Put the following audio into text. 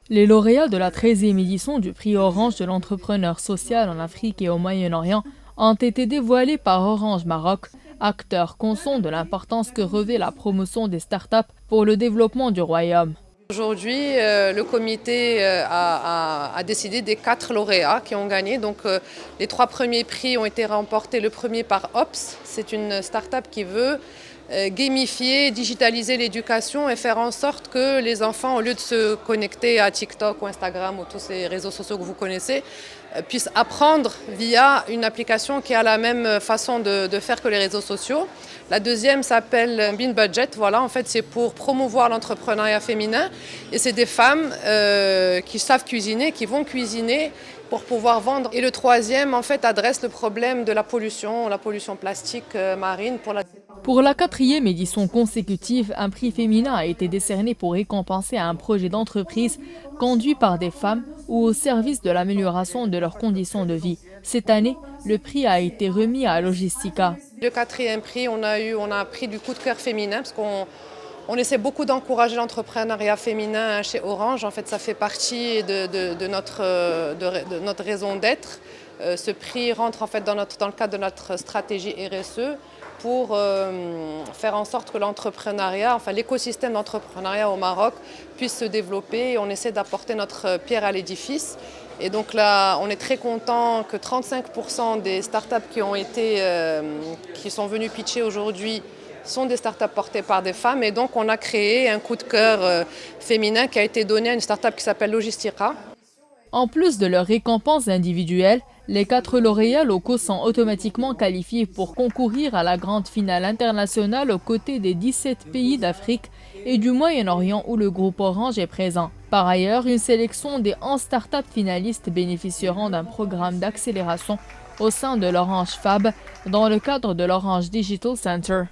Les lauréats de la 13e édition du prix Orange de l'entrepreneur social en Afrique et au Moyen-Orient ont été dévoilés par Orange Maroc, acteur conscient de l'importance que revêt la promotion des startups pour le développement du royaume. Aujourd'hui, le comité a décidé des 4 lauréats qui ont gagné. Donc, les 3 premiers prix ont été remportés. Le premier par Ops, c'est une start-up qui veut gamifier, digitaliser l'éducation et faire en sorte que les enfants, au lieu de se connecter à TikTok ou Instagram ou tous ces réseaux sociaux que vous connaissez, puissent apprendre via une application qui a la même façon de faire que les réseaux sociaux. La deuxième s'appelle Bean Budget. Voilà, en fait, c'est pour promouvoir l'entrepreneuriat féminin. Et c'est des femmes qui savent cuisiner, qui vont cuisiner pour pouvoir vendre. Et le troisième, en fait, adresse le problème de la pollution plastique marine Pour la 4e édition consécutive, un prix féminin a été décerné pour récompenser un projet d'entreprise conduit par des femmes ou au service de l'amélioration de leurs conditions de vie. Cette année, le prix a été remis à Logistica. Le 4e prix, on a un prix du coup de cœur féminin parce qu'on essaie beaucoup d'encourager l'entrepreneuriat féminin chez Orange. En fait, ça fait partie de notre raison d'être. Ce prix rentre en fait dans le cadre de notre stratégie RSE pour faire en sorte que l'entrepreneuriat, enfin l'écosystème d'entrepreneuriat au Maroc puisse se développer. Et on essaie d'apporter notre pierre à l'édifice. Et donc là, on est très content que 35% des startups qui sont venues pitcher aujourd'hui sont des startups portées par des femmes. Et donc on a créé un coup de cœur féminin qui a été donné à une startup qui s'appelle Logistica. En plus de leurs récompenses individuelles, les 4 lauréats locaux sont automatiquement qualifiés pour concourir à la grande finale internationale aux côtés des 17 pays d'Afrique et du Moyen-Orient où le groupe Orange est présent. Par ailleurs, une sélection des 11 startups finalistes bénéficieront d'un programme d'accélération au sein de l'Orange Fab dans le cadre de l'Orange Digital Center.